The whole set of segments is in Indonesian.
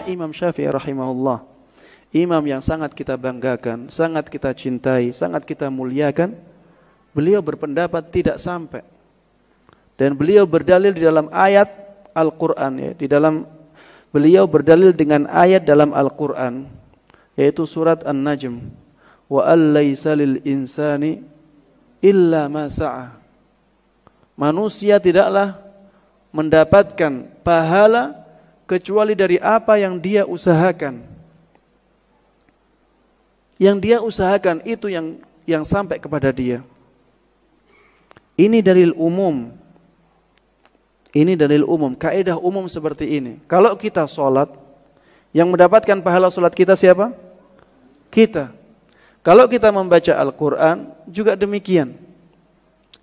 Imam Syafi'i rahimahullah, imam yang sangat kita banggakan, sangat kita cintai, sangat kita muliakan, beliau berpendapat tidak sampai. Dan beliau berdalil di dalam ayat Al-Quran, ya, beliau berdalil dengan ayat dalam Al-Quran, yaitu surat An-Najm, wa allaysa lil insani illa ma sa'a. Manusia tidaklah mendapatkan pahala kecuali dari apa yang dia usahakan. Yang dia usahakan itu yang sampai kepada dia. Ini dalil umum. Ini dalil umum, kaidah umum seperti ini. Kalau kita sholat, yang mendapatkan pahala sholat kita siapa? Kita. Kalau kita membaca Al-Quran, juga demikian.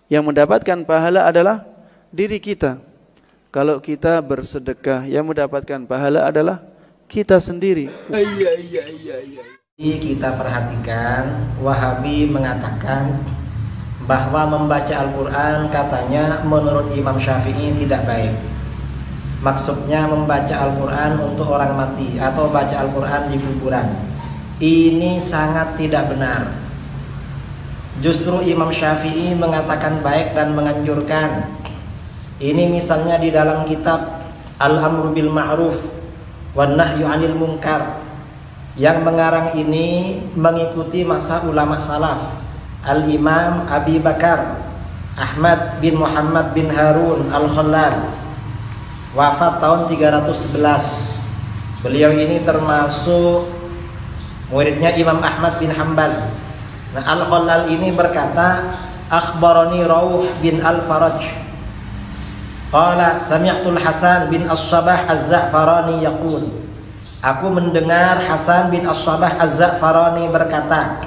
Yang mendapatkan pahala adalah diri kita. Kalau kita bersedekah, yang mendapatkan pahala adalah kita sendiri. Kita perhatikan, Wahabi mengatakan bahwa membaca Al-Quran katanya menurut Imam Syafi'i tidak baik. Maksudnya membaca Al-Quran untuk orang mati atau baca Al-Quran di kuburan. Ini sangat tidak benar. Justru Imam Syafi'i mengatakan baik dan menganjurkan. Ini misalnya di dalam kitab Al-Amru bil Ma'ruf wan Nahyu 'anil Munkar. Yang mengarang ini mengikuti masa ulama salaf, Al-Imam Abi Bakar Ahmad bin Muhammad bin Harun Al-Khallal, wafat tahun 311. Beliau ini termasuk muridnya Imam Ahmad bin Hanbal. Nah, Al-Khallal ini berkata, akhbarani Rauh bin Al-Faraj qala sami'tul Hasan bin As-Sabah Az-Za'farani yaqul, aku mendengar Hasan bin As-Sabah Az-Za'farani berkata,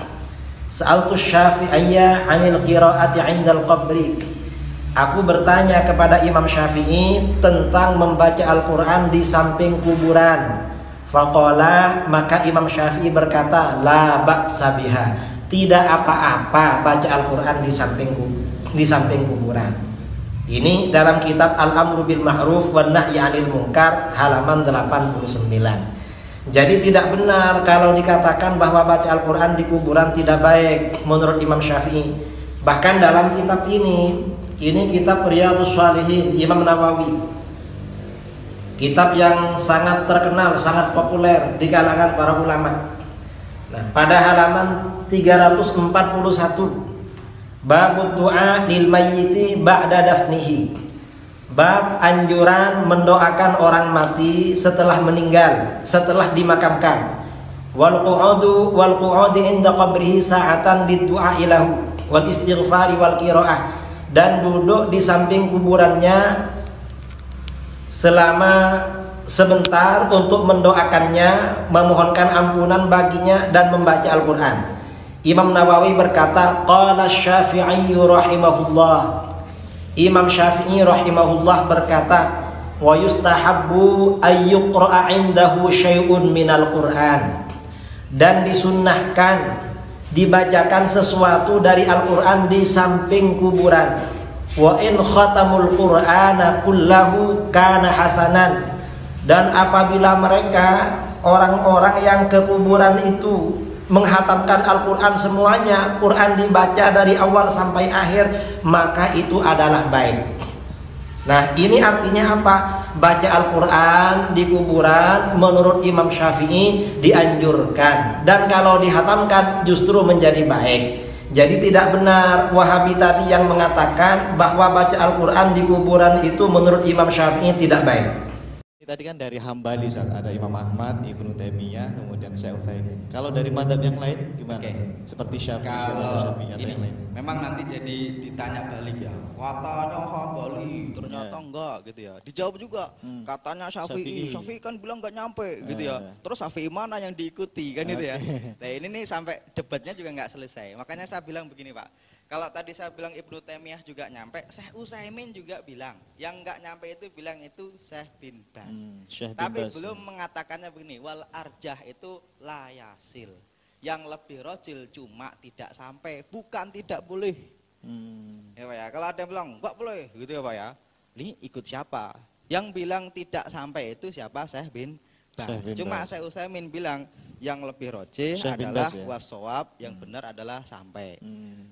Sa'altu Syafi'iyya 'anil qira'ati 'indal qabri. Aku bertanya kepada Imam Syafi'i tentang membaca Al-Quran di samping kuburan. Faqala, maka Imam Syafi'i berkata, la ba'sa biha, tidak apa-apa baca Al-Quran di samping kuburan. Ini dalam kitab Al-Amru bil Ma'ruf wan Nahyi 'anil Munkar halaman 89. Jadi tidak benar kalau dikatakan bahwa baca Al-Quran di kuburan tidak baik menurut Imam Syafi'i. Bahkan dalam kitab ini kitab Riyadhus Shalihin Imam Nawawi, kitab yang sangat terkenal, sangat populer di kalangan para ulama. Nah, pada halaman 341, Bab du'a lil mayyiti ba'da dafnihi, bab anjuran mendoakan orang mati setelah meninggal, setelah dimakamkan. Wal qu'udi inda qabrihi sa'atan liddu'a ilahu wal istighfari wal qira'ah, dan duduk di samping kuburannya selama sebentar untuk mendoakannya, memohonkan ampunan baginya dan membaca Al-Quran. Imam Nawawi berkata, qala Syafi'i rahimahullah, Imam Syafi'i rahimahullah berkata, wa yustahabbu ayyuqra'a 'indahu syai'un minal Qur'an, dan disunnahkan dibacakan sesuatu dari Al-Quran di samping kuburan. Wa in khatamul Qur'ana kullahu kana hasanan, dan apabila mereka orang-orang yang ke kuburan itu menghatamkan Al-Quran semuanya, Quran dibaca dari awal sampai akhir, maka itu adalah baik. Nah, ini artinya apa? Baca Al-Quran di kuburan menurut Imam Syafi'i dianjurkan, dan kalau dihatamkan justru menjadi baik. Jadi tidak benar Wahabi tadi yang mengatakan bahwa baca Al-Quran di kuburan itu menurut Imam Syafi'i tidak baik. Tadi kan dari Hambali, ada Imam Ahmad, Ibnu Taimiyah, kemudian Syekh Utsaimin. Kalau dari mazhab yang lain gimana? Seperti Syafi'i atau Syafi'i atau yang lain? Memang nanti jadi ditanya balik ya. Katanya Hambali, ternyata enggak gitu ya. Dijawab juga. Katanya Syafi'i kan bilang enggak nyampe gitu ya. Terus Syafi'i mana yang diikuti kan itu ya. Nah, ini nih sampai debatnya juga enggak selesai. Makanya saya bilang begini, Pak. Kalau tadi saya bilang Ibnu Taimiyah juga nyampe, Syekh Utsaimin juga bilang. Yang enggak nyampe itu bilang itu Syekh bin Baz. Tapi belum mengatakannya begini, wal arjah itu layasil. Yang lebih rojil cuma tidak sampai, bukan tidak boleh. Ya Pak ya, kalau ada yang bilang enggak boleh gitu ya Pak ya. Ini ikut siapa? Yang bilang tidak sampai itu siapa? Syekh bin Cuma Syekh Utsaimin bilang yang lebih rojih Syekh bin adalah Bas, ya? wasawab, yang benar adalah sampai.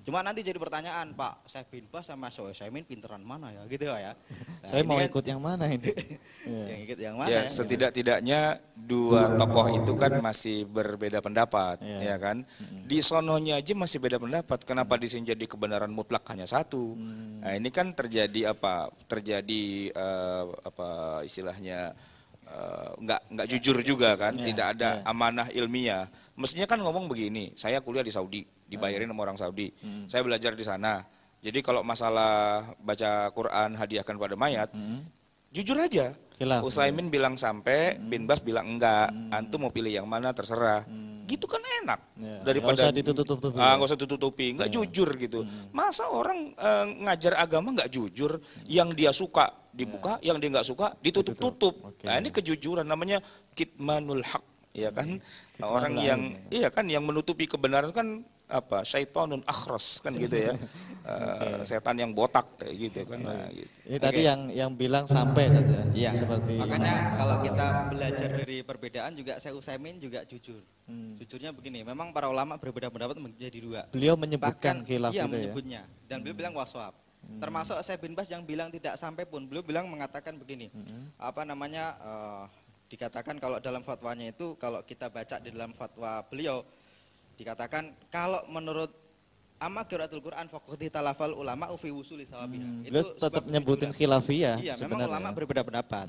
Cuma nanti jadi pertanyaan, Pak, Syekh bin Bas sama Syekh Utsaimin pinteran mana ya, gitu ya. Nah, Saya mau kan ikut yang mana ini? yang ikut yang mana Ya, ya? setidak-tidaknya dua tokoh itu kan masih berbeda pendapat, Iya. ya kan? Di sononya aja masih beda pendapat. Kenapa di sini jadi kebenaran mutlak hanya satu? Nah, ini kan terjadi apa? Terjadi apa istilahnya nggak jujur juga kan? Iya, Tidak ada iya. amanah ilmiah. Mestinya kan ngomong begini, saya kuliah di Saudi, dibayarin sama orang Saudi. Saya belajar di sana. Jadi kalau masalah baca Quran hadiahkan pada mayat, jujur aja. Khilaf, Utsaimin bilang sampai, Bin Bas bilang enggak. Antum mau pilih yang mana terserah. Gitu kan enak. Ya, Daripada nggak usah ditutup-tutupi. nggak usah ditutupi, nggak jujur gitu. Masa orang ngajar agama nggak jujur? Yang dia suka dibuka, yang dia nggak suka ditutup-tutup. Oke. Nah, ini kejujuran namanya kitmanul haq, ya kan? Orang yang iya kan yang menutupi kebenaran kan apa? Syaitonun akhras kan gitu ya. Setan yang botak kayak gitu kan. Nah, gitu. Ini tadi yang bilang sampai saja. Iya. Seperti Makanya kalau kita belajar dari perbedaan juga Syekh Utsaimin juga jujur. Jujurnya begini, memang para ulama berbeda pendapat menjadi dua. beliau menyebutkan Bahkan khilaf iya itu ya. menyebutnya dan beliau bilang waswab. Termasuk Syekh bin Bas yang bilang tidak sampai pun beliau bilang mengatakan begini. Apa namanya dikatakan kalau dalam fatwanya itu kalau kita baca di dalam fatwa beliau dikatakan kalau menurut amma qiraatul Quran faqad talafal ulama fi wusuli sawabiha. Beliau tetap nyebutin khilafiyah Iya, sebenarnya. memang ulama berbeda pendapat.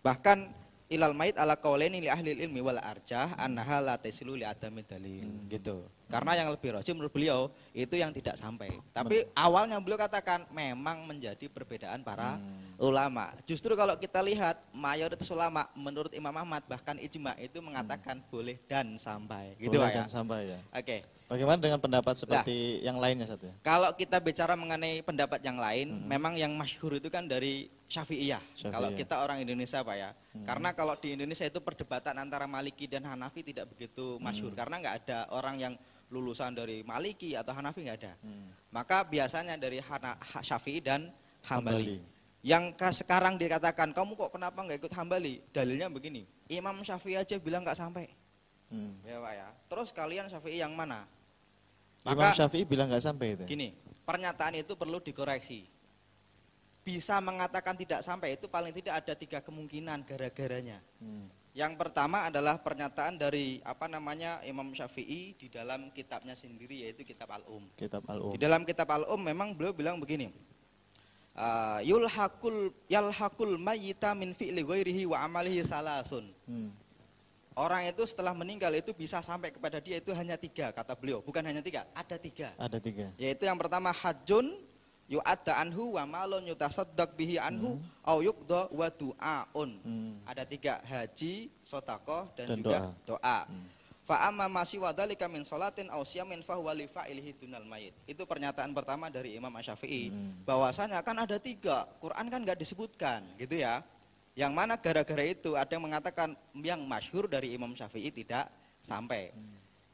Bahkan ilal mait ala qaulaini li ahli ilmi wal arjah annaha la tasilu li adami dalil gitu. Karena yang lebih rajih menurut beliau itu yang tidak sampai. Tapi awalnya beliau katakan memang menjadi perbedaan para ulama. Justru kalau kita lihat mayoritas ulama menurut Imam Ahmad bahkan ijma itu mengatakan boleh dan sampai. Gitu Boleh ya. dan sampai ya. Oke. Bagaimana dengan pendapat seperti yang lainnya satu? Kalau kita bicara mengenai pendapat yang lain, memang yang masyhur itu kan dari Syafi'iyah. Kalau kita orang Indonesia Pak ya. Karena kalau di Indonesia itu perdebatan antara Maliki dan Hanafi tidak begitu masyhur. Karena nggak ada orang yang lulusan dari Maliki atau Hanafi nggak ada. Maka biasanya dari Syafi'i dan Hambali. Yang sekarang dikatakan, kamu kok kenapa nggak ikut Hambali? Dalilnya begini, Imam Syafi'i aja bilang nggak sampai. Ya Pak ya. Terus kalian Syafi'i yang mana? Imam Syafi'i bilang nggak sampai itu. Gini, pernyataan itu perlu dikoreksi. Bisa mengatakan tidak sampai itu paling tidak ada 3 kemungkinan gara-garanya. Yang pertama adalah pernyataan dari Imam Syafi'i di dalam kitabnya sendiri yaitu Kitab Al-Um. Kitab Al-Um. Di dalam Kitab Al-Um memang beliau bilang begini. Yalhaqul mayyita min fi'li ghairihi wa amalihi salasun. Orang itu setelah meninggal itu bisa sampai kepada dia itu hanya 3 kata beliau, bukan hanya 3, ada 3. Ada 3. Yaitu yang pertama hajjun yu'adda anhu wa malun yutasaddaq bihi anhu au yuqda wa du'aun. Ada 3, haji, sedekah dan juga doa. Fa amma ma siwa dzalika min salatin aw siyamin fa huwa li fa'ilihi dunal mayit. Itu pernyataan pertama dari Imam Asy-Syafi'i. Bahwasanya kan ada 3, Quran kan enggak disebutkan, gitu ya. Yang mana gara-gara itu ada yang mengatakan yang masyhur dari Imam Syafi'i tidak sampai.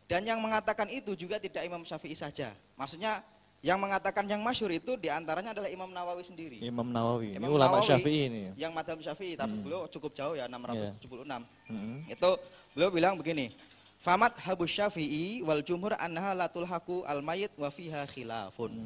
Dan yang mengatakan itu juga tidak Imam Syafi'i saja. Maksudnya yang mengatakan yang masyhur itu diantaranya adalah Imam Nawawi sendiri. Imam Nawawi. Imam Ini ulama Nawawi Syafi'i ini. Yang madhab Syafi'i, tapi beliau cukup jauh ya 676. Itu beliau bilang begini. Famat habus Syafi'i wal jumhur annaha la tulhaqu al mayyit wa fiha khilafun.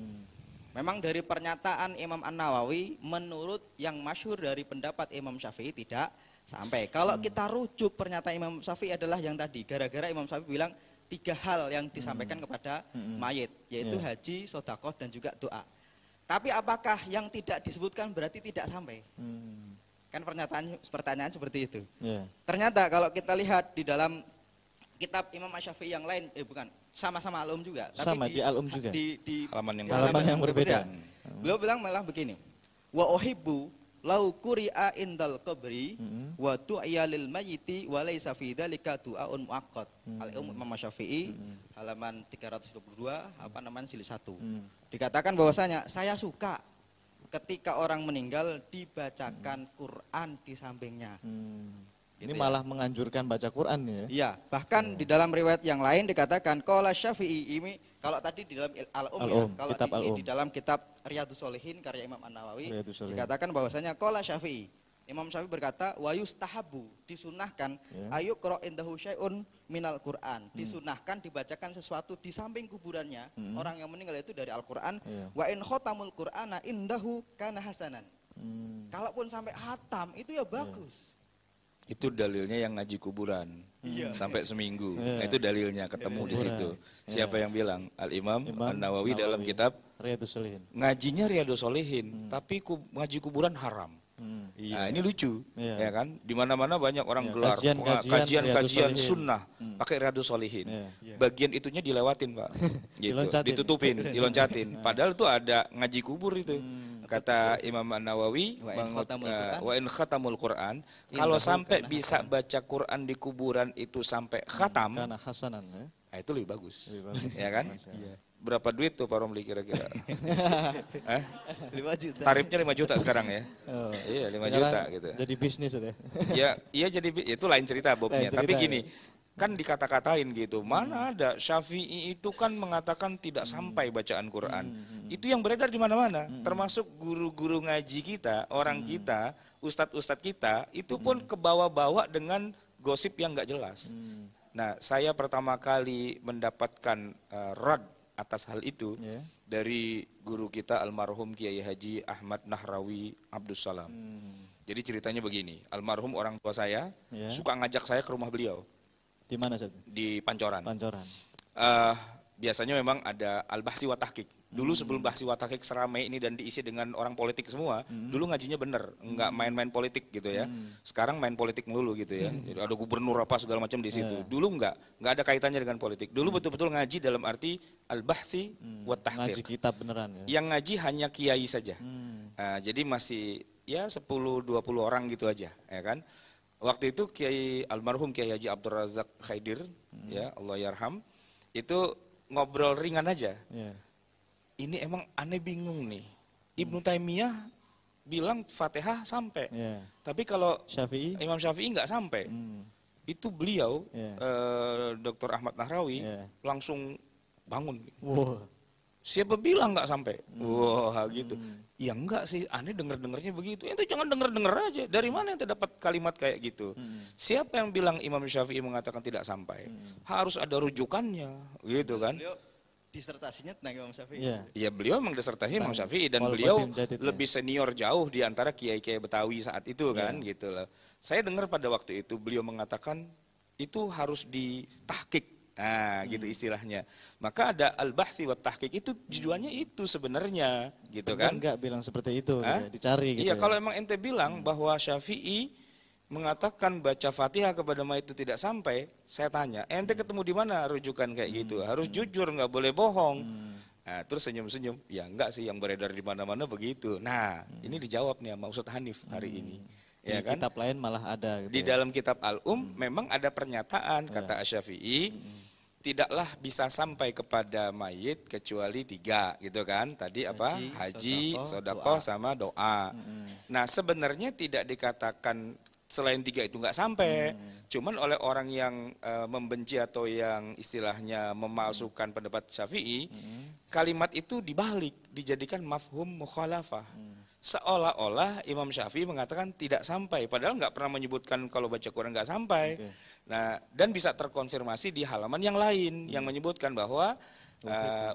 Memang dari pernyataan Imam An-Nawawi menurut yang masyhur dari pendapat Imam Syafi'i tidak sampai. Kalau kita rujuk pernyataan Imam Syafi'i adalah yang tadi, gara-gara Imam Syafi'i bilang 3 hal yang disampaikan kepada mayit, yaitu haji, sedekah dan juga doa. Tapi apakah yang tidak disebutkan berarti tidak sampai? Kan pertanyaan seperti itu. Ternyata kalau kita lihat di dalam kitab Imam Asy-Syafi'i yang lain, sama-sama Al-Um juga. Sama tapi di Al-Um juga. Di halaman yang berbeda. Beliau bilang malah begini. Wa uhibbu lau quri'a indal qabri wa du'iya lil mayyiti wa laysa fi dzalika du'aun muaqqat. Al-Um Imam Asy-Syafi'i halaman 322 jilid 1. Dikatakan bahwasanya saya suka ketika orang meninggal dibacakan Quran di sampingnya. Ini malah menganjurkan baca Quran ya. Iya, bahkan di dalam riwayat yang lain dikatakan qala Syafi'i ini kalau tadi di dalam Al-Um ya, kalau di dalam kitab Riyadhus Shalihin karya Imam An-Nawawi dikatakan bahwasanya qala Syafi'i Imam Syafi'i berkata wa yustahabu, disunahkan ayu qra indahu syai'un minal Qur'an, disunahkan dibacakan sesuatu di samping kuburannya orang yang meninggal itu dari Al-Qur'an. Wa in khatamul Qur'ana indahu kana hasanan. Kalaupun sampai hatam itu ya bagus. Itu dalilnya yang ngaji kuburan sampai seminggu. Nah, itu dalilnya ketemu di situ. Siapa yang bilang? Al-Imam An-Nawawi dalam kitab Riyadhus Shalihin. Ngajinya Riyadhus Shalihin, tapi ngaji kuburan haram. Nah, ini lucu, ya kan? Di mana-mana banyak orang gelar kajian sunnah pakai Riyadhus Shalihin. Bagian itunya dilewatin, Pak. Gitu. Ditutupin, diloncatin. Padahal itu ada ngaji kubur itu. Kata Imam An-Nawawi, wa in khatamul Quran, kalau sampai bisa baca Quran di kuburan itu sampai khatam, karena hasanan, nah itu lebih bagus. Ya kan? Berapa duit tuh Pak Romli kira-kira? 5 juta. Tarifnya 5 juta sekarang ya? Iya 5 juta gitu. Jadi bisnis ya? Iya jadi, itu lain cerita Bobnya. Tapi gini, kan dikata-katain gitu, mana ada Syafi'i itu kan mengatakan tidak sampai bacaan Quran. Itu yang beredar di mana-mana, termasuk guru-guru ngaji kita, orang kita, ustadz-ustadz kita, itu pun kebawa-bawa dengan gosip yang nggak jelas. Nah, saya pertama kali mendapatkan rad atas hal itu dari guru kita almarhum Kiai Haji Ahmad Nahrawi Abdus Salam. Jadi ceritanya begini, almarhum orang tua saya suka ngajak saya ke rumah beliau. Di mana, Ustaz? Di Pancoran. Pancoran. Biasanya memang ada al-bahsi wa tahqiq. Dulu sebelum bahsi wa tahqiq seramai ini dan diisi dengan orang politik semua, dulu ngajinya bener, enggak main-main politik gitu ya. Sekarang main politik melulu gitu ya. Jadi ada gubernur apa segala macam di situ. Dulu enggak ada kaitannya dengan politik. Dulu betul-betul ngaji dalam arti al-bahsi wa tahqiq. Ngaji kitab beneran ya. Yang ngaji hanya kiai saja. Jadi masih ya 10-20 orang gitu aja, ya kan? Waktu itu Kiai almarhum Kiai Haji Abdul Razak Khaidir, ya Allah yarham, itu ngobrol ringan aja. Ini emang aneh bingung nih. Ibnu Taimiyah bilang Fatihah sampai, tapi kalau Imam Syafi'i nggak sampai. Itu beliau, Dr. Ahmad Nahrawi, langsung bangun. Siapa bilang nggak sampai? Wah gitu. Ya enggak sih, aneh denger-dengernya begitu. Itu jangan denger-denger aja. Dari mana yang terdapat kalimat kayak gitu? Siapa yang bilang Imam Syafi'i mengatakan tidak sampai? Harus ada rujukannya, gitu kan? Beliau disertasinya tentang Imam Syafi'i. Iya, beliau memang disertasi Imam Syafi'i dan beliau lebih senior jauh di antara kiai-kiai Betawi saat itu kan, gitu loh. Saya dengar pada waktu itu beliau mengatakan itu harus ditahqiq. Nah, gitu istilahnya. Maka ada al-bahthi wa tahqiq itu tujuannya itu sebenarnya, gitu kan? Enggak bilang seperti itu, gitu, dicari gitu. Iya, kalau emang ente bilang bahwa Syafi'i mengatakan baca Fatihah kepada mayit itu tidak sampai, saya tanya, ente ketemu di mana rujukan kayak gitu? Harus jujur, nggak boleh bohong. Nah, terus senyum-senyum, ya enggak sih yang beredar di mana-mana begitu. Nah, ini dijawab nih sama Ustadz Hanif hari ini. Ya di kan? kitab lain malah ada gitu. Di dalam kitab memang ada pernyataan kata Asy-Syafi'i, tidaklah bisa sampai kepada mayit kecuali 3 gitu kan. Tadi apa? Haji, sedekah sama doa. Nah, sebenarnya tidak dikatakan selain 3 itu nggak sampai. Cuman oleh orang yang membenci atau yang istilahnya memalsukan pendapat Syafi'i, kalimat itu dibalik, dijadikan mafhum mukhalafah. Seolah-olah Imam Syafi'i mengatakan tidak sampai, padahal nggak pernah menyebutkan kalau baca Quran nggak sampai. Nah, dan bisa terkonfirmasi di halaman yang lain yang menyebutkan bahwa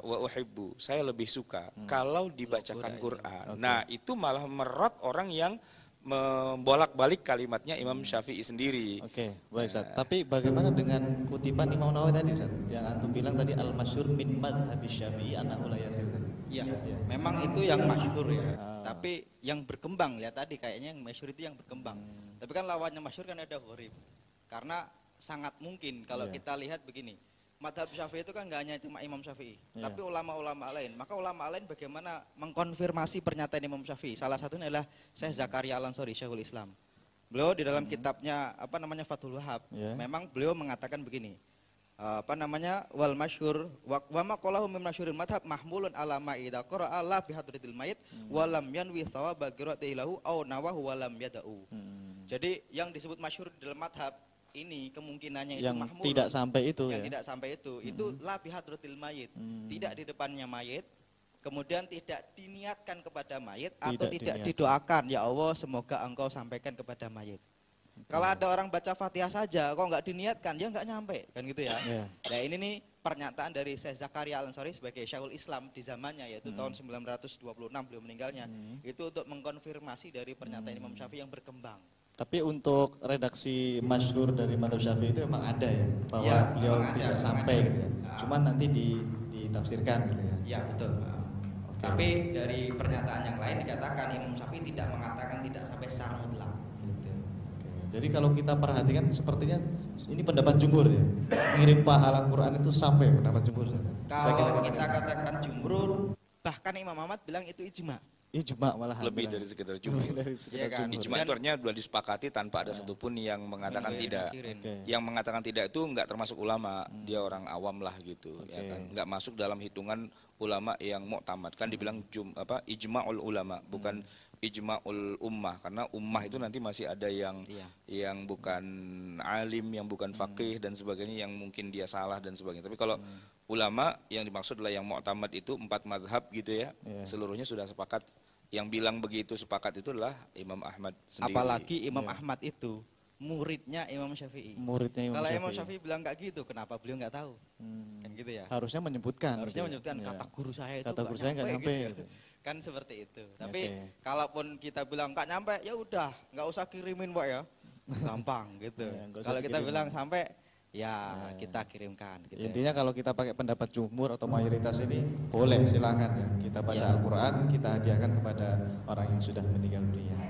wa uhibbu, saya lebih suka kalau dibacakan Quran. Nah, itu malah merot orang yang membolak-balik kalimatnya Imam Syafi'i sendiri. Baik Ustaz. Tapi bagaimana dengan kutipan Imam Nawawi tadi Ustaz? Yang antum bilang tadi al-masyhur min madhhabi Syafi'i annahu la yasil. Iya, memang itu yang masyhur ya. Tapi yang berkembang ya tadi kayaknya yang masyhur itu yang berkembang. Tapi kan lawannya masyhur kan ada gharib. Karena sangat mungkin kalau kita lihat begini. Madhab Syafi'i itu kan nggak hanya cuma Imam Syafi'i, tapi ulama-ulama lain. Maka ulama lain bagaimana mengkonfirmasi pernyataan Imam Syafi'i? Salah satunya adalah Syekh Zakaria Al-Ansari, Syekhul Islam. Beliau di dalam kitabnya Fathul Wahhab, memang beliau mengatakan begini. Wal masyhur wa ma qalahu min masyhuril madhab mahmulun ala ma idza qara'a la bi hadratil mayit wa lam yanwi thawaba qira'ati lahu aw nawahu wa lam yada'u. Jadi yang disebut masyhur di dalam madhab ini kemungkinannya itu yang mahmul, tidak sampai itu yang tidak sampai itu la bi hadratil mayit, tidak di depannya mayit kemudian tidak diniatkan kepada mayit atau tidak diniatkan. didoakan, ya Allah semoga engkau sampaikan kepada mayit. Kalau ada orang baca Fatihah saja kok nggak diniatkan, dia nggak nyampe, kan gitu ya. Nah ini nih pernyataan dari Syekh Zakaria Al-Ansari sebagai Syekhul Islam di zamannya, yaitu tahun 926 beliau meninggalnya. Itu untuk mengkonfirmasi dari pernyataan Imam Syafi'i yang berkembang. Tapi untuk redaksi masyhur dari Madzhab Syafi'i itu memang ada ya, bahwa Ya, beliau memang ada, tidak memang sampai ada. gitu ya. Cuman nanti ditafsirkan gitu ya. Ya betul. Tapi dari pernyataan yang lain dikatakan Imam Syafi'i tidak mengatakan tidak sampai secara mutlak. Gitu. Jadi kalau kita perhatikan sepertinya ini pendapat jumhur ya. Ngirim pahala Quran itu sampai pendapat jumhur. Kalau kita katakan jumhur, bahkan Imam Ahmad bilang itu ijma. Ijma malah Lebih dari sekedar jumhur. Iya kan? Ijma itu artinya sudah disepakati tanpa ada satupun yang mengatakan tidak. Yang mengatakan tidak itu enggak termasuk ulama, dia orang awam lah gitu, ya kan. Enggak masuk dalam hitungan ulama yang mu'tamad. Kan dibilang ijma'ul ulama, bukan ijma'ul ummah, karena ummah itu nanti masih ada yang bukan alim, yang bukan faqih dan sebagainya, yang mungkin dia salah dan sebagainya. Tapi kalau ulama yang dimaksud adalah yang mu'tamad itu 4 mazhab gitu ya, seluruhnya sudah sepakat. Yang bilang begitu sepakat itu adalah Imam Ahmad sendiri. Apalagi Imam Ahmad itu muridnya Imam Syafi'i. Muridnya Imam Kalau Syafi'i. Imam Syafi'i bilang nggak gitu, kenapa beliau nggak tahu? Kan gitu ya. Harusnya menyebutkan. Harusnya gitu ya. menyebutkan kata guru saya itu Kata guru saya nggak nyampe. gitu. Kan seperti itu. Tapi kalaupun kita bilang nggak nyampe, ya udah, nggak usah kirimin Pak ya. Gampang gitu. Kalau kita bilang sampai, ya kita kirimkan. Gitu. Intinya kalau kita pakai pendapat jumhur atau mayoritas ini boleh, silakan ya. Kita baca Al-Quran, kita hadiahkan kepada orang yang sudah meninggal dunia.